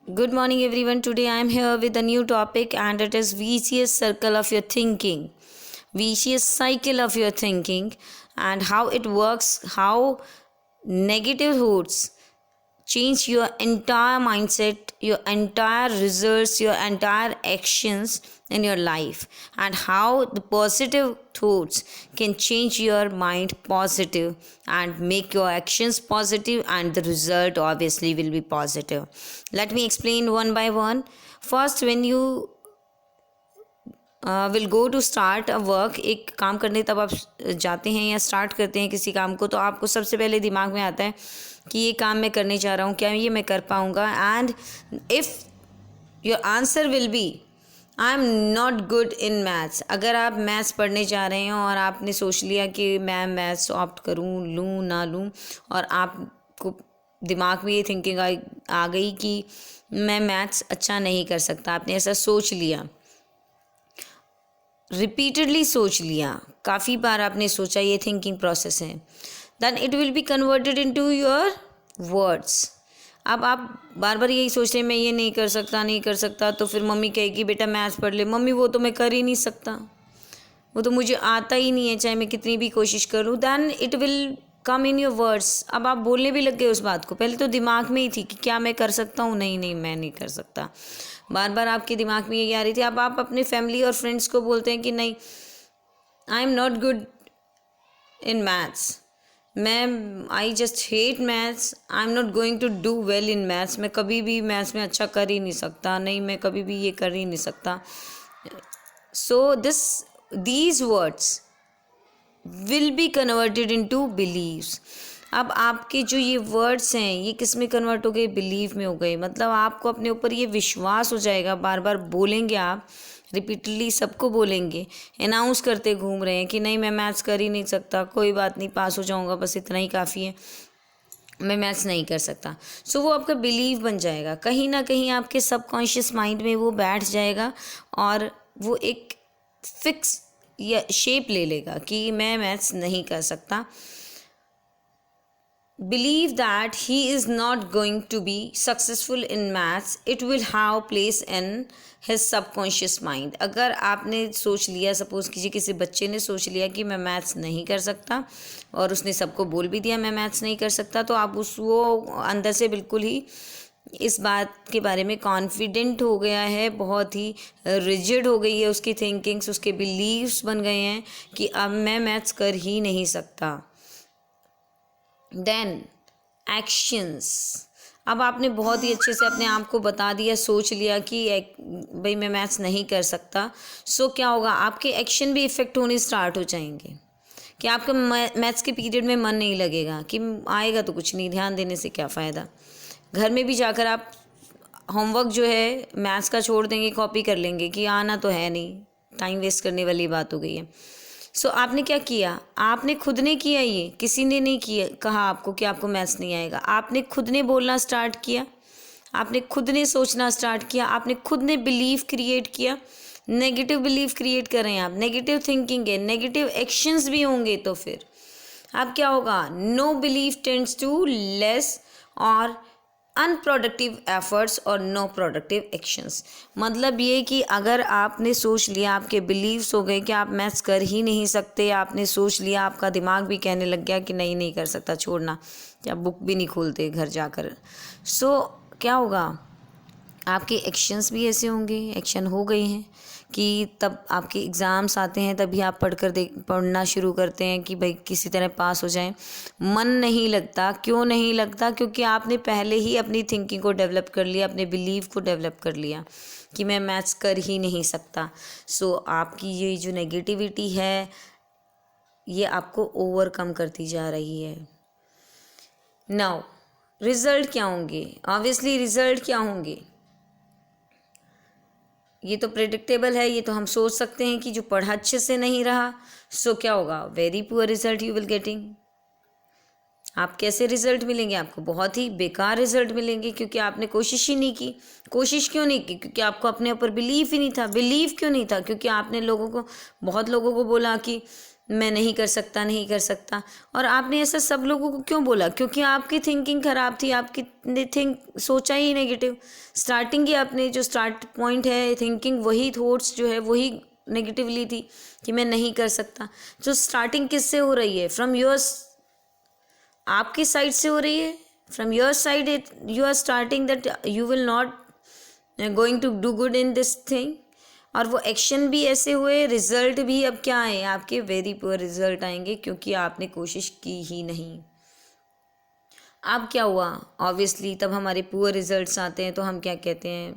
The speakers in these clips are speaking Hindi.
Good morning, everyone. Today I am here with a new topic, and it is vicious circle of your thinking, vicious cycle of your thinking, and how it works, how negative thoughts change your entire mindset, your entire results, your entire actions in your life, and how the positive thoughts can change your mind positive and make your actions positive, and the result obviously will be positive. Let me explain one by one. First, when you will go to start a work, एक काम करने तब आप जाते हैं या स्टार्ट करते हैं किसी काम को, तो आपको सबसे पहले दिमाग में आता है कि ये काम मैं करने जा रहा हूँ, क्या ये मैं कर पाऊँगा। And if your answer will be I am not good in maths, अगर आप मैथ्स पढ़ने जा रहे हैं और आपने सोच लिया कि मैं मैथ्स ऑप्ट करूँ, लूँ ना लूँ, और आपको दिमाग में ये थिंकिंग आ गई कि मैं मैथ्स अच्छा नहीं कर सकता, आपने ऐसा सोच लिया, रिपीटेडली सोच लिया, काफ़ी बार आपने सोचा, ये थिंकिंग प्रोसेस है, then it will be converted into your words. अब आप बार बार यही सोच रहे हैं मैं ये नहीं कर सकता, नहीं कर सकता, तो फिर मम्मी कहेगी बेटा मैथ्स पढ़ ले। मम्मी वो तो मैं कर ही नहीं सकता, वो तो मुझे आता ही नहीं है, चाहे मैं कितनी भी कोशिश करूँ। Then it will come in your words. अब आप बोलने भी लग गए उस बात को, पहले तो दिमाग में ही थी कि क्या मैं कर सकता हूँ, नहीं नहीं मैं नहीं कर सकता, बार बार आपके दिमाग में यही आ रही थी। अब आप अपने फैमिली और फ्रेंड्स को बोलते हैं कि नहीं I am not good in maths, मैं I just hate maths, I am not going to do well in maths, मैं कभी भी मैथ्स में अच्छा कर ही नहीं सकता, नहीं मैं कभी भी ये कर ही नहीं सकता। So these words will be converted into believes. अब आपके जो ये वर्ड्स हैं ये किस में कन्वर्ट हो गए, बिलीव में हो गए। मतलब आपको अपने ऊपर ये विश्वास हो जाएगा, बार बार बोलेंगे आप, रिपीटली सबको बोलेंगे, अनाउंस करते घूम रहे हैं कि नहीं मैं मैथ्स कर ही नहीं सकता, कोई बात नहीं पास हो जाऊंगा, बस इतना ही काफ़ी है, मैं मैथ्स नहीं कर सकता। सो वो आपका बिलीव बन जाएगा, कहीं ना कहीं आपके सबकॉन्शियस माइंड में वो बैठ जाएगा और वो एक फिक्स या शेप ले लेगा कि मैं मैथ्स नहीं कर सकता। believe that he is not going to be successful in maths, it will have place in his subconscious mind। अगर आपने सोच लिया, सपोज कीजिए किसी बच्चे ने सोच लिया कि मैं मैथ्स नहीं कर सकता और उसने सबको बोल भी दिया मैं मैथ्स नहीं कर सकता, तो आप वो अंदर से बिल्कुल ही इस बात के बारे में कॉन्फिडेंट हो गया है, बहुत ही रिजिड हो गई है उसकी थिंकिंग्स, उसके बिलीव्स बन गए हैं कि अब मैं मैथ्स कर ही नहीं सकता। देन एक्शंस, अब आपने बहुत ही अच्छे से अपने आप को बता दिया, सोच लिया कि भाई मैं मैथ्स नहीं कर सकता। सो क्या होगा, आपके एक्शन भी इफ़ेक्ट होने स्टार्ट हो जाएंगे कि आपका मैथ्स के पीरियड में मन नहीं लगेगा, कि आएगा तो कुछ नहीं, ध्यान देने से क्या फ़ायदा। घर में भी जाकर आप होमवर्क जो है मैथ्स का छोड़ देंगे, कॉपी कर लेंगे कि आना तो है नहीं, टाइम वेस्ट करने वाली बात हो गई है। सो आपने क्या किया, आपने खुद ने किया, ये किसी ने नहीं किया कहा आपको कि आपको मैथ्स नहीं आएगा, आपने खुद ने बोलना स्टार्ट किया, आपने खुद ने सोचना स्टार्ट किया, आपने खुद ने बिलीव क्रिएट किया। नेगेटिव बिलीव क्रिएट कर रहे हैं आप, नेगेटिव थिंकिंग है, नेगेटिव एक्शंस भी होंगे, तो फिर अब क्या होगा, no believe tends to less और अनप्रोडक्टिव एफर्ट्स और नो प्रोडक्टिव एक्शंस। मतलब ये कि अगर आपने सोच लिया, आपके बिलीव्स हो गए कि आप मैथ्स कर ही नहीं सकते, आपने सोच लिया, आपका दिमाग भी कहने लग गया कि नहीं नहीं कर सकता, छोड़ना, या बुक भी नहीं खोलते घर जाकर। सो क्या होगा, आपके एक्शंस भी ऐसे होंगे, एक्शन हो गए हैं कि तब आपके एग्ज़ाम्स आते हैं तभी आप पढ़ना शुरू करते हैं कि भाई किसी तरह पास हो जाएं। मन नहीं लगता, क्यों नहीं लगता, क्योंकि आपने पहले ही अपनी थिंकिंग को डेवलप कर लिया, अपने बिलीव को डेवलप कर लिया कि मैं मैथ्स कर ही नहीं सकता। सो आपकी ये जो नेगेटिविटी है ये आपको ओवरकम करती जा रही है। नाउ रिज़ल्ट क्या होंगे, ऑब्वियसली रिज़ल्ट क्या होंगे, ये तो प्रेडिक्टेबल है, ये तो हम सोच सकते हैं कि जो पढ़ा अच्छे से नहीं रहा, सो क्या होगा, very poor result you will getting. आप कैसे रिजल्ट मिलेंगे, आपको बहुत ही बेकार रिजल्ट मिलेंगे, क्योंकि आपने कोशिश ही नहीं की। कोशिश क्यों नहीं की, क्योंकि आपको अपने ऊपर बिलीव ही नहीं था। बिलीव क्यों नहीं था, क्योंकि आपने बहुत लोगों को बोला कि मैं नहीं कर सकता, नहीं कर सकता। और आपने ऐसा सब लोगों को क्यों बोला? क्योंकि आपकी थिंकिंग ख़राब थी, आपकी सोचा ही नेगेटिव। स्टार्टिंग ही आपने जो स्टार्ट पॉइंट है थिंकिंग, वही थॉट्स जो है वही नेगेटिवली थी कि मैं नहीं कर सकता। तो स्टार्टिंग किससे हो रही है? फ्रॉम योर, आपकी साइड से हो रही है। From your side it you are starting that you will not going to do good in this thing. और वो एक्शन भी ऐसे हुए, रिजल्ट भी अब क्या आए आपके? वेरी पुअर रिजल्ट आएंगे, क्योंकि आपने कोशिश की ही नहीं। अब क्या हुआ? ऑब्वियसली तब हमारे पुअर रिजल्ट्स आते हैं तो हम क्या कहते हैं?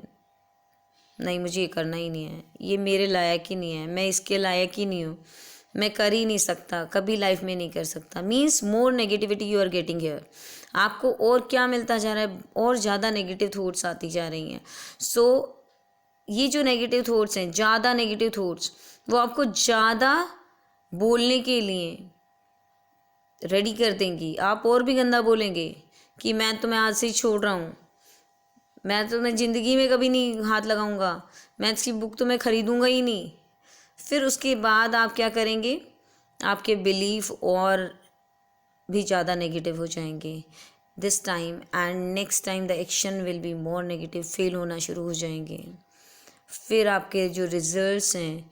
नहीं, मुझे ये करना ही नहीं है, ये मेरे लायक ही नहीं है, मैं इसके लायक ही नहीं हूँ, मैं कर ही नहीं सकता, कभी लाइफ में नहीं कर सकता। Means more negativity you are getting here. आपको और क्या मिलता जा रहा है? और ज़्यादा नेगेटिव थॉट्स आती जा रही हैं। सो ये जो नेगेटिव थॉट्स हैं, ज़्यादा नेगेटिव थॉट्स, वो आपको ज़्यादा बोलने के लिए रेडी कर देंगी। आप और भी गंदा बोलेंगे कि मैं आज से ही छोड़ रहा हूँ, मैं ज़िंदगी में कभी नहीं हाथ लगाऊंगा, मैथ्स की बुक तो मैं ख़रीदूंगा ही नहीं। फिर उसके बाद आप क्या करेंगे? आपके बिलीफ और भी ज़्यादा नेगेटिव हो जाएंगे this time, and next time the action will be more negative. Fail होना शुरू हो जाएंगे। फिर आपके जो रिजल्ट्स हैं,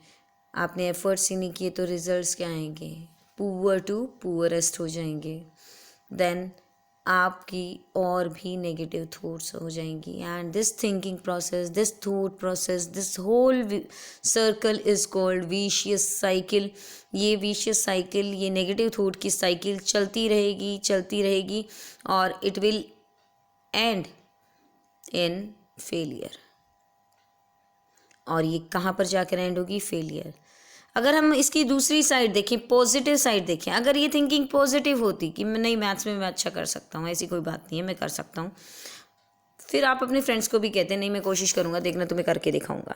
आपने एफर्ट्स ही नहीं किए तो रिजल्ट्स क्या आएंगे? पुअर टू पुअरेस्ट हो जाएंगे। देन आपकी और भी नेगेटिव थॉट्स हो जाएंगी, and this thinking process, this thought process, this whole circle is called vicious cycle. ये विशियस साइकिल, ये नेगेटिव थॉट की साइकिल चलती रहेगी, चलती रहेगी, और it will end in failure. और ये कहाँ पर जाकर एंड होगी? फेलियर। अगर हम इसकी दूसरी साइड देखें, पॉजिटिव साइड देखें, अगर ये थिंकिंग पॉजिटिव होती कि मैं नहीं, मैथ्स में मैं अच्छा कर सकता हूँ, ऐसी कोई बात नहीं है, मैं कर सकता हूँ, फिर आप अपने फ्रेंड्स को भी कहते नहीं मैं कोशिश करूँगा, देखना तुम्हें करके दिखाऊंगा।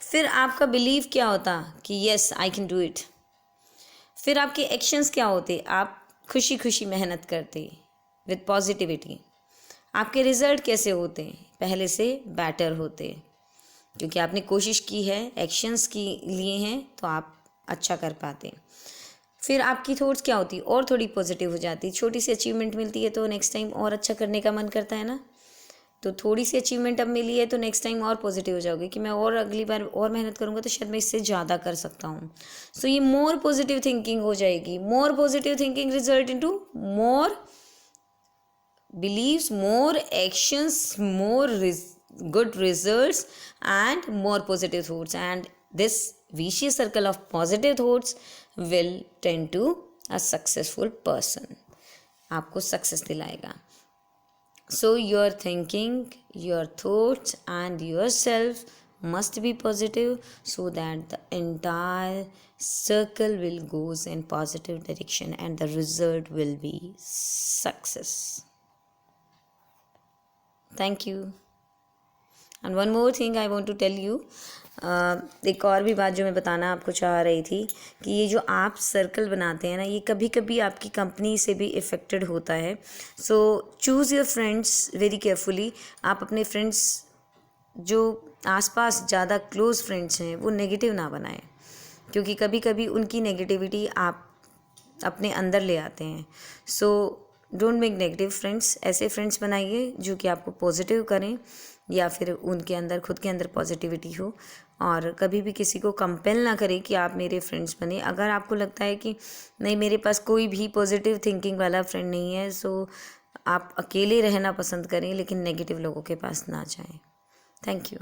फिर आपका बिलीव क्या होता कि yes I can do it. फिर आपके एक्शंस क्या होते? आप खुशी खुशी मेहनत करते विद पॉजिटिविटी। आपके रिजल्ट कैसे होते? पहले से बेटर होते, क्योंकि आपने कोशिश की है, एक्शंस की लिए हैं, तो आप अच्छा कर पाते। फिर आपकी थॉट्स क्या होती? और थोड़ी पॉजिटिव हो जाती। छोटी सी अचीवमेंट मिलती है तो नेक्स्ट टाइम और अच्छा करने का मन करता है ना। तो थोड़ी सी अचीवमेंट अब मिली है तो नेक्स्ट टाइम और पॉजिटिव हो जाओगे कि मैं और अगली बार और मेहनत करूँगा तो शायद मैं इससे ज़्यादा कर सकता हूँ। सो ये मोर पॉजिटिव थिंकिंग हो जाएगी। More positive thinking result into more beliefs, more actions, more good results, and more positive thoughts, and this vicious circle of positive thoughts will tend to a successful person। आपको सक्सेस दिलाएगा। So your thinking, your thoughts and yourself must be positive, so that the entire circle will goes in positive direction and the result will be success। Thank you। And one more thing I want to tell you, एक और भी बात जो मैं बताना आपको चाह रही थी कि ये जो आप सर्कल बनाते हैं ना, ये कभी कभी आपकी कंपनी से भी इफ़ेक्टेड होता है। सो choose your friends very carefully. आप अपने फ्रेंड्स जो आसपास ज़्यादा क्लोज़ फ्रेंड्स हैं वो नेगेटिव ना बनाएं, क्योंकि कभी कभी उनकी नेगेटिविटी आप अपने अंदर ले आते हैं। So don't make negative friends. ऐसे फ्रेंड्स बनाइए जो कि आपको पॉजिटिव करें, या फिर उनके अंदर, खुद के अंदर पॉजिटिविटी हो। और कभी भी किसी को कंपेल ना करें कि आप मेरे फ्रेंड्स बने। अगर आपको लगता है कि नहीं, मेरे पास कोई भी पॉजिटिव थिंकिंग वाला फ्रेंड नहीं है, सो आप अकेले रहना पसंद करें, लेकिन नेगेटिव लोगों के पास ना जाएं। Thank you.